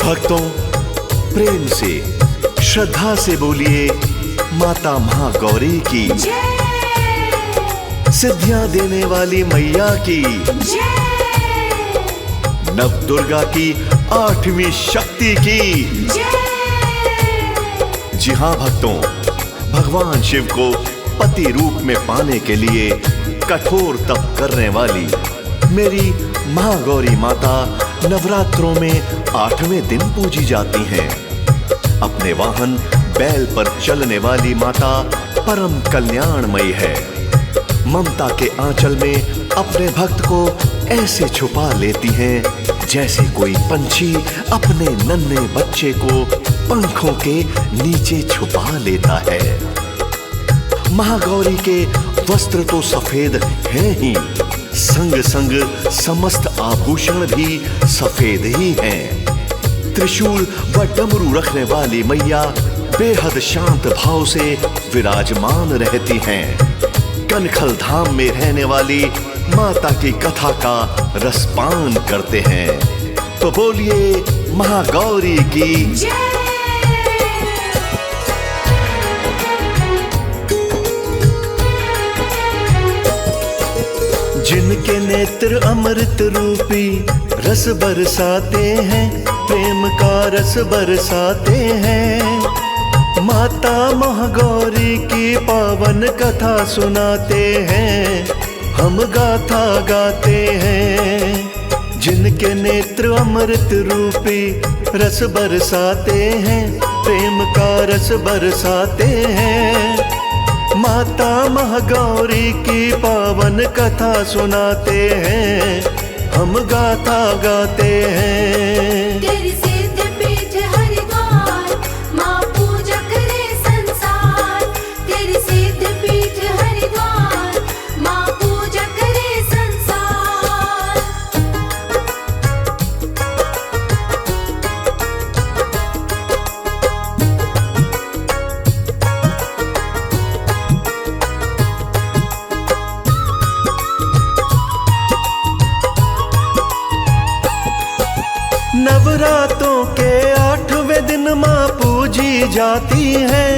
भक्तों, प्रेम से, श्रद्धा से बोलिए माता महागौरी की सिद्धियां देने वाली मैया की, नव दुर्गा की 8वीं शक्ति की। जी हाँ भक्तों, भगवान शिव को पति रूप में पाने के लिए कठोर तप करने वाली मेरी महागौरी माता नवरात्रों में 8वें दिन पूजी जाती हैं। अपने वाहन बैल पर चलने वाली माता परम कल्याणमयी है। ममता के आंचल में अपने भक्त को ऐसे छुपा लेती हैं जैसे कोई पंछी अपने नन्हे बच्चे को पंखों के नीचे छुपा लेता है। महागौरी के वस्त्र तो सफेद हैं ही, संग संग समस्त आभूषण भी सफेद ही हैं। त्रिशूल व डमरू रखने वाली मैया बेहद शांत भाव से विराजमान रहती हैं। कनखल धाम में रहने वाली माता की कथा का रसपान करते हैं। तो बोलिए महागौरी की। जिनके नेत्र अमृत रूपी रस बरसाते हैं, प्रेम का रस बरसाते हैं, माता महागौरी की पावन कथा सुनाते हैं, हम गाथा गाते हैं। जिनके नेत्र अमृत रूपी रस बरसाते हैं, प्रेम का रस बरसाते हैं, माता महागौरी की पावन कथा सुनाते हैं, हम गाथा गाते हैं। तेरी सिद्ध पीठ हरिद्वार, माँ पूजा करे संसार। तेरी सिद्ध पीठ हरिद्वार, माँ पूजा करे संसार। नवरातों के 8वें दिन माँ पूजी जाती है।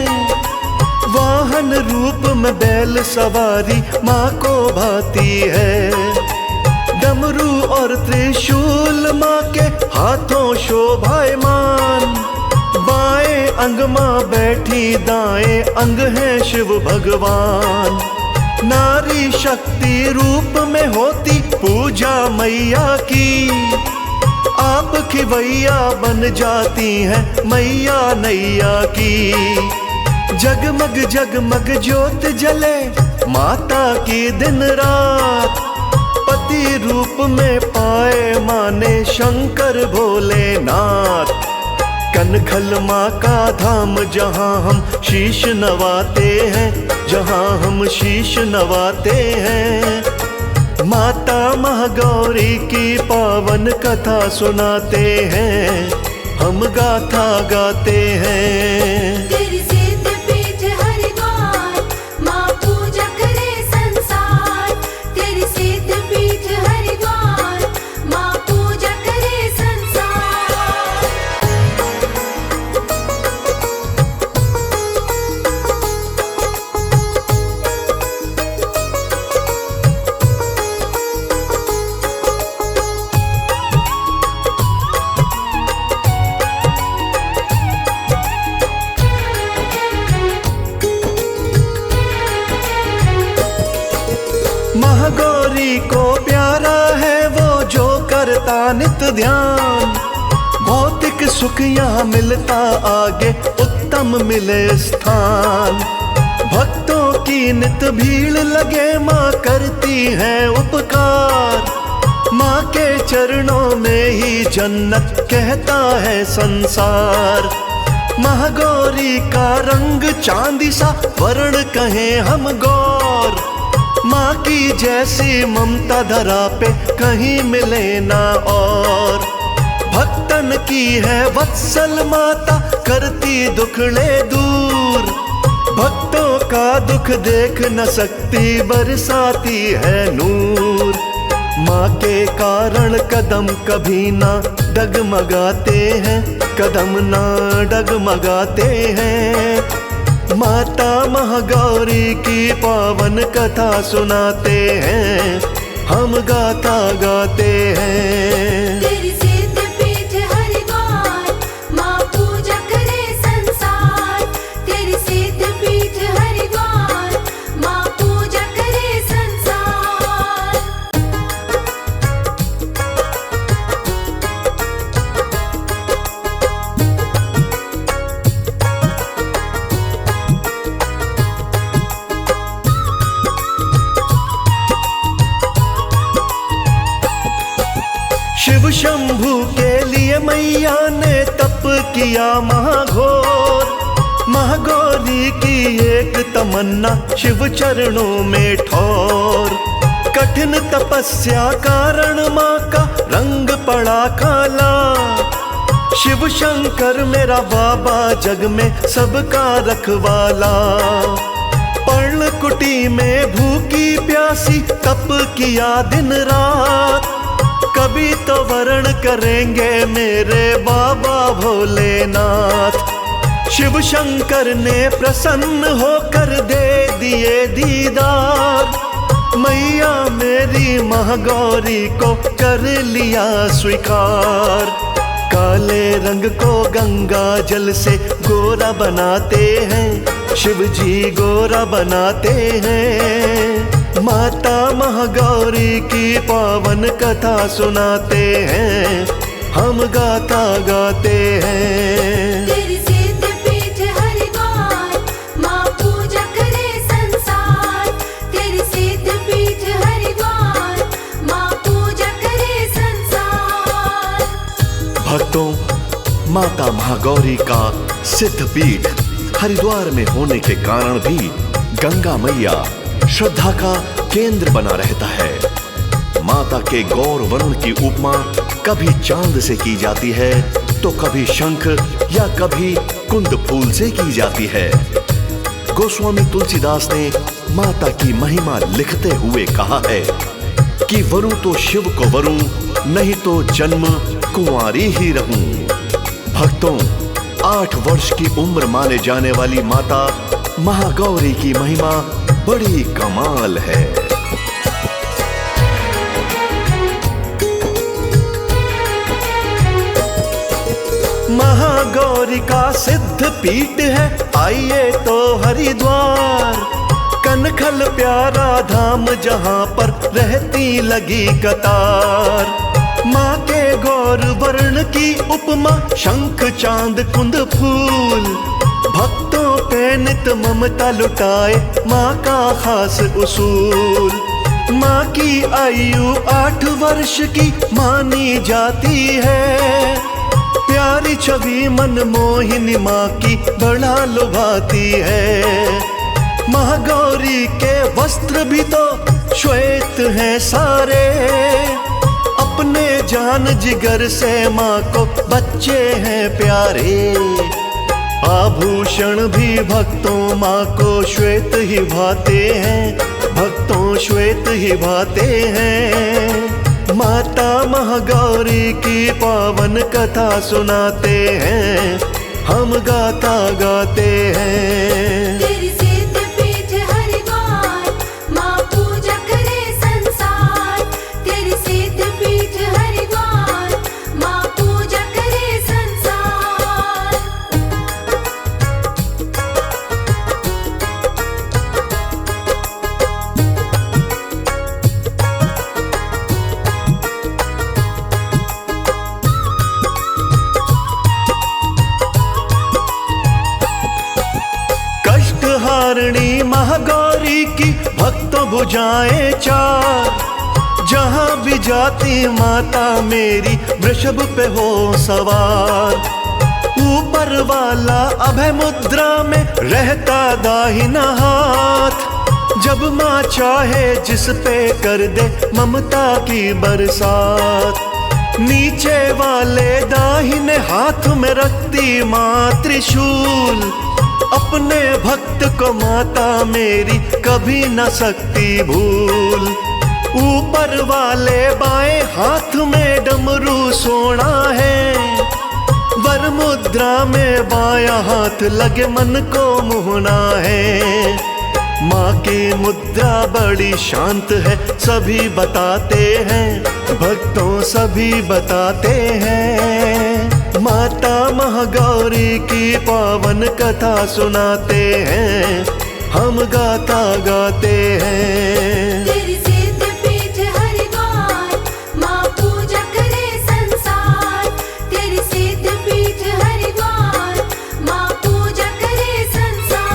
वाहन रूप में बैल सवारी माँ को भाती है। डमरू और त्रिशूल माँ के हाथों शोभायमान, बाएं अंग माँ बैठी, दाएं अंग है शिव भगवान। नारी शक्ति रूप में होती पूजा मैया की, आप खिवैया बन जाती हैं मैया नैया की। जगमग जगमग ज्योत जले माता की दिन रात, पति रूप में पाए माने शंकर भोलेनाथ। कनखल माँ का धाम जहाँ हम शीश नवाते हैं, जहाँ हम शीश नवाते हैं, माता महागौरी की पावन कथा सुनाते हैं, हम गाथा गाते हैं। तेरी सिद्ध पीठ हरिद्वार, माँ पूजा करे संसार। तेरी सिद्ध पीठ हरिद्वार, माँ पूजा करे संसार। महागौरी को प्यारा है वो जो करता नित ध्यान। भौतिक सुख यहाँ मिलता, आगे उत्तम मिले स्थान। भक्तों की नित भीड़ लगे, माँ करती है उपकार। माँ के चरणों में ही जन्नत कहता है संसार। महागौरी का रंग चांदी सा, वर्ण कहें हम गौर। माँ की जैसी ममता धरा पे कहीं मिले ना और। भक्तन की है वत्सल माता, करती दुखड़े दूर। भक्तों का दुख देख न सकती, बरसाती है नूर। माँ के कारण कदम कभी ना डगमगाते हैं, कदम ना डगमगाते हैं। माता महागौरी की पावन कथा सुनाते हैं, हम गाता गाते हैं। तेरी सिद्ध पीठ हरिद्वार, माँ पूजा करे संसार। तेरी सिद्ध पीठ हरिद्वार, माँ पूजा करे संसार। शिव शंभू के लिए मैया ने तप किया महाघोर। महागौरी की एक तमन्ना शिव चरणों में ठोर। कठिन तपस्या कारण माँ का रंग पड़ा काला। शिव शंकर मेरा बाबा जग में सबका रखवाला। पर्ण कुटी में भूखी प्यासी तप किया दिन रात। कभी तो वरण करेंगे मेरे बाबा भोलेनाथ। शिव शंकर ने प्रसन्न होकर दे दिए दीदार। मैया मेरी महागौरी को कर लिया स्वीकार। काले रंग को गंगा जल से गोरा बनाते हैं, शिव जी गोरा बनाते हैं। माता महागौरी की पावन कथा सुनाते हैं, हम गाता गाते हैं। तेरी सिद्ध पीठ हरिद्वार, माँ पूजा करे संसार। तेरी सिद्ध पीठ हरिद्वार, माँ पूजा करे संसार। भक्तों, माता महागौरी का सिद्ध पीठ हरिद्वार में होने के कारण भी गंगा मैया श्रद्धा का केंद्र बना रहता है। माता के गौर वर्ण की उपमा कभी चांद से की जाती है तो कभी शंख या कभी कुंद फूल से की जाती है। गोस्वामी तुलसीदास ने माता की महिमा लिखते हुए कहा है कि वरु तो शिव को वरु, नहीं तो जन्म कुंवारी ही रहूं। भक्तों, 8 वर्ष की उम्र माने जाने वाली माता महागौरी की महिमा बड़ी कमाल है। महागौरी का सिद्ध पीठ है, आइए तो हरिद्वार। कनखल प्यारा धाम जहां पर रहती लगी कतार। माँ के गौर वर्ण की उपमा शंख चांद कुंद फूल। भक्तों पे नित ममता लुटाए माँ का खास उसूल। माँ की आयु 8 वर्ष की मानी जाती है। प्यारी छवि मन मोहिनी माँ की बड़ा लुभाती है। महागौरी के वस्त्र भी तो श्वेत हैं सारे। अपने जान जिगर से माँ को बच्चे हैं प्यारे। आभूषण भी भक्तों माँ को श्वेत ही भाते हैं, भक्तों श्वेत ही भाते हैं। माता महागौरी की पावन कथा सुनाते हैं, हम गाता गाते हैं। तेरी सिद्ध पीठ हरिद्वार, माँ पूजा करे संसार। तेरी सिद्ध पीठ हरिद्वार, माँ पूजा करे संसार। कष्टहारिणी महागौरी की भक्तों भुजाएं चार। जहां भी जाती माता मेरी वृषभ पे हो सवार। ऊपर वाला अभय मुद्रा में रहता दाहिना हाथ। जब माँ चाहे जिस पे कर दे ममता की बरसात। नीचे वाले दाहिने हाथ में रखती माँ त्रिशूल। अपने भक्त को माता मेरी कभी न सकती भूल। ऊपर वाले बाएं हाथ में डमरू सोना है, वर मुद्रा में बायां हाथ लगे मन को मोहना है। माँ की मुद्रा बड़ी शांत है, सभी बताते हैं, भक्तों सभी बताते हैं। माता महागौरी की पावन कथा सुनाते हैं, हम गाता गाते हैं। तेरी सिद्ध पीठ हरिद्वार, माँ पूजा करे संसार। तेरी सिद्ध पीठ हरिद्वार, माँ पूजा करे संसार।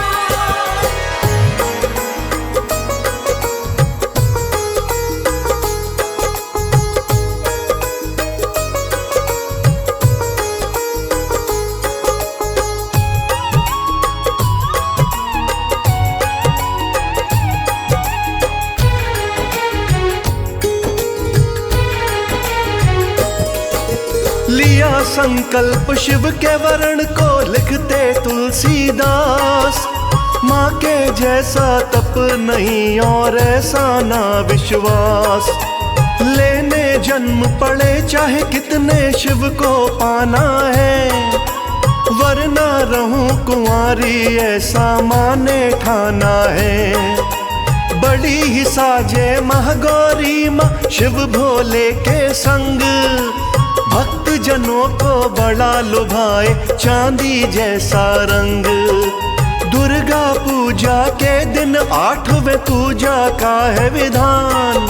लिया संकल्प शिव के वरण को लिखते तुलसीदास। माँ के जैसा तप नहीं और ऐसा ना विश्वास। लेने जन्म पड़े चाहे कितने शिव को पाना है, वरना रहूं कुंवारी ऐसा माँ ने ठाना है। बड़ी ही साजे महागौरी माँ शिव भोले के संग, भक्त जनों को बड़ा लुभाए चांदी जैसा रंग। दुर्गा पूजा के दिन 8वें पूजा का है विधान,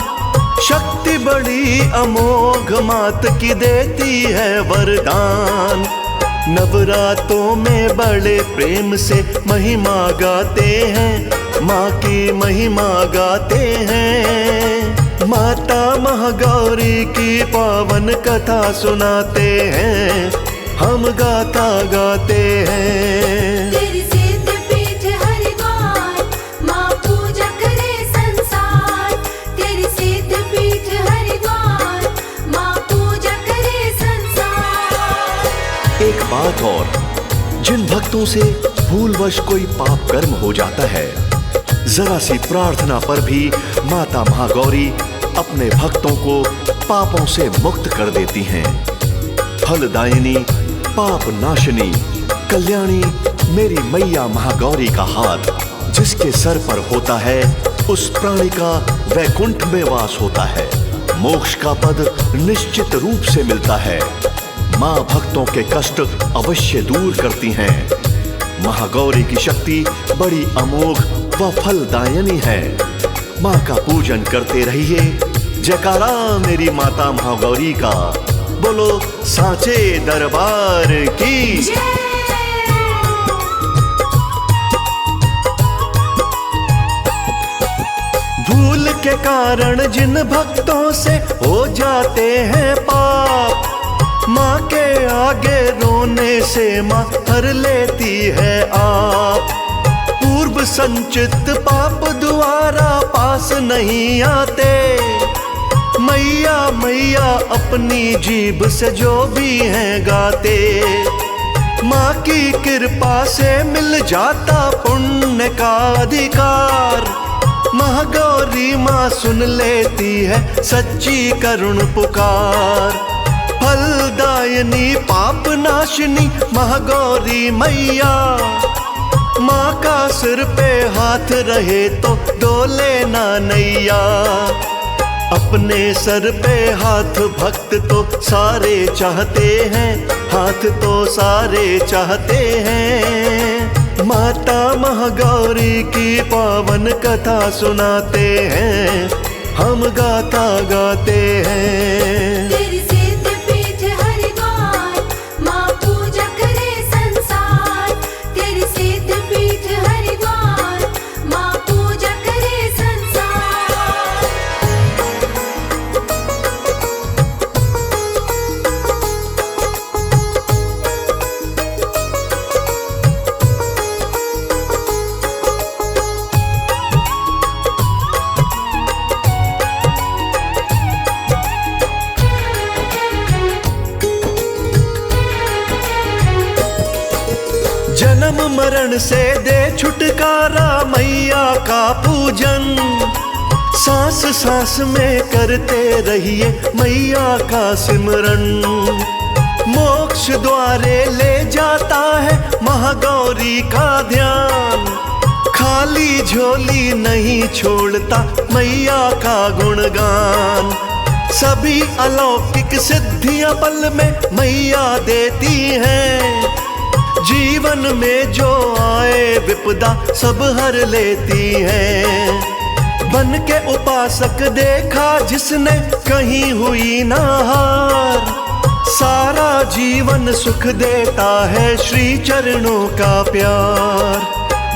शक्ति बड़ी अमोघ मात की देती है वरदान। नवरातों में बड़े प्रेम से महिमा गाते हैं, माँ की महिमा गाते हैं। माता महागौरी की पावन कथा सुनाते हैं, हम गाता गाते हैं। तेरी सिद्ध पीठ हरिद्वार, माँ पूजा करे संसार। तेरी सिद्ध पीठ हरिद्वार, माँ पूजा करे संसार। एक बात और, जिन भक्तों से भूलवश कोई पाप कर्म हो जाता है, जरा सी प्रार्थना पर भी माता महागौरी अपने भक्तों को पापों से मुक्त कर देती हैं। फलदायिनी, पाप नाशिनी, कल्याणी मेरी मैया महागौरी का हाथ जिसके सर पर होता है, उस प्राणी का वैकुंठ में वास होता है, मोक्ष का पद निश्चित रूप से मिलता है। माँ भक्तों के कष्ट अवश्य दूर करती हैं। महागौरी की शक्ति बड़ी अमोघ व फलदायिनी है। माँ का पूजन करते रहिए। जयकारा मेरी माता महागौरी का, बोलो साचे दरबार की। भूल के कारण जिन भक्तों से हो जाते हैं पाप, माँ के आगे रोने से माँ हर लेती है आप। पूर्व संचित पाप द्वारा पास नहीं आते, मैया मैया अपनी जीभ से जो भी हैं गाते। माँ की कृपा से मिल जाता पुण्य का अधिकार। महागौरी माँ सुन लेती है सच्ची करुण पुकार। फलदायिनी पाप नाशिनी महागौरी मैया, माँ का सिर पे हाथ रहे तो डोले ना नैया। अपने सर पे हाथ भक्त तो सारे चाहते हैं, हाथ तो सारे चाहते हैं। माता महागौरी की पावन कथा सुनाते हैं, हम गाता गाते हैं। तेरी सिद्ध पीठ हरिद्वार, माँ पूजा करे संसार। तेरी सिद्ध पीठ हरिद्वार, माँ पूजा करे संसार। जन्म मरण से दे छुटकारा मैया का पूजन। सांस सांस में करते रहिए मैया का सिमरन। मोक्ष द्वारे ले जाता है महागौरी का ध्यान। खाली झोली नहीं छोड़ता मैया का गुणगान। सभी अलौकिक सिद्धियां पल में मैया देती हैं। जीवन में जो आए विपदा सब हर लेती हैं। बन के उपासक देखा जिसने कहीं हुई ना हार। सारा जीवन सुख देता है श्री चरणों का प्यार।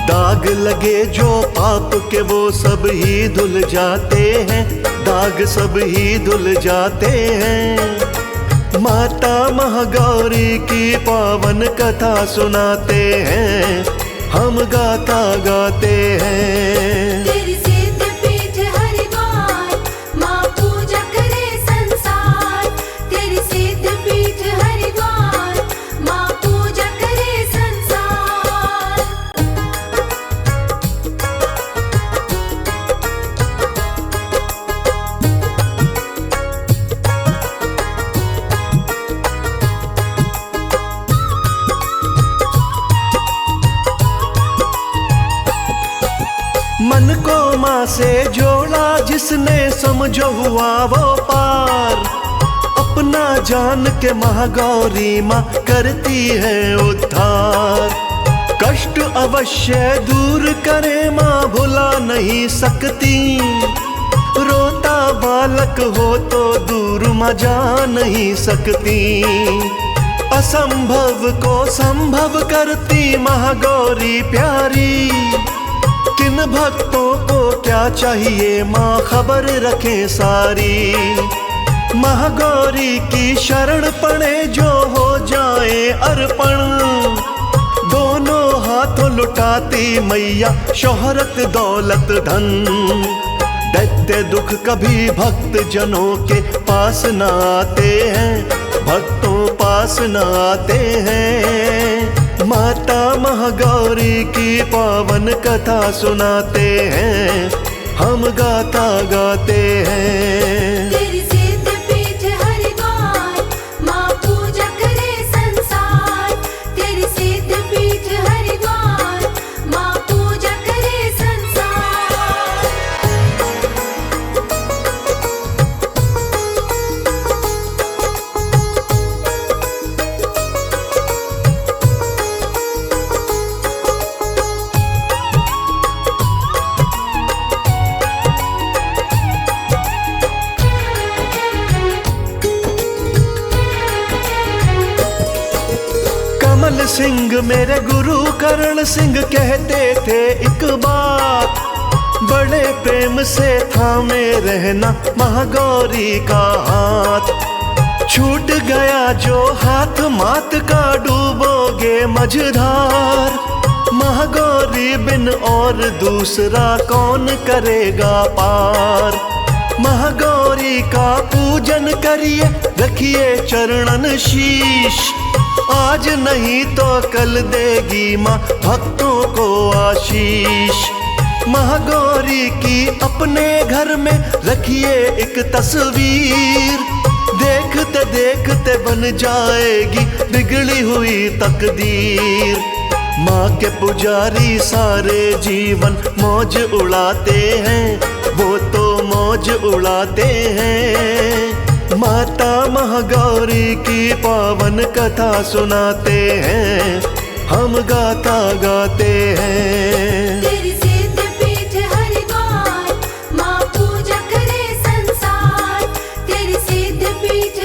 दाग लगे जो पाप के वो सब ही धुल जाते हैं। दाग सब ही धुल जाते हैं। माता महागौरी की पावन कथा सुनाते हैं। हम गाता गाते हैं। तेरी सिद्ध पीठ हरिद्वार, माँ पूजा करे संसार। तेरी सिद्ध पीठ हरिद्वार, माँ पूजा करे संसार। मन को माँ से जोड़ा जिसने समझो हुआ वो पार। अपना जान के महागौरी माँ करती है उद्धार। कष्ट अवश्य दूर करे माँ भुला नहीं सकती। रोता बालक हो तो दूर माँ जा नहीं सकती। असंभव को संभव करती महागौरी प्यारी। किन भक्तों को क्या चाहिए माँ खबर रखे सारी। महागौरी की शरण पड़े जो हो जाए अर्पण। दोनों हाथों लुटाती मैया शोहरत दौलत धन। दैत्य दुख कभी भक्त जनों के पास न आते हैं। भक्तों पास न आते हैं। माता महागौरी की पावन कथा सुनाते हैं। हम गाता गाते हैं। तेरी सिद्ध पीठ हरिद्वार, माँ पूजा करे संसार। तेरी सिद्ध पीठ हरिद्वार, माँ पूजा करे संसार। कमल सिंह मेरे गुरु करण सिंह कहते थे एक बात। बड़े प्रेम से थामे रहना महागौरी का हाथ। छूट गया जो हाथ मात का डूबोगे मझधार। महागौरी बिन और दूसरा कौन करेगा पार। महागौरी का पूजन करिए रखिए चरणन शीश। आज नहीं तो कल देगी माँ भक्तों को आशीष। महागौरी की अपने घर में रखिए एक तस्वीर। देखते देखते बन जाएगी बिगड़ी हुई तकदीर। माँ के पुजारी सारे जीवन मौज उड़ाते हैं। वो तो मौज उड़ाते हैं। माता महागौरी की पावन कथा सुनाते हैं। हम गाता गाते हैं। तेरी सिद्ध पीठ हरिद्वार, माँ पूजा करे संसार। तेरी सिद्ध पीठ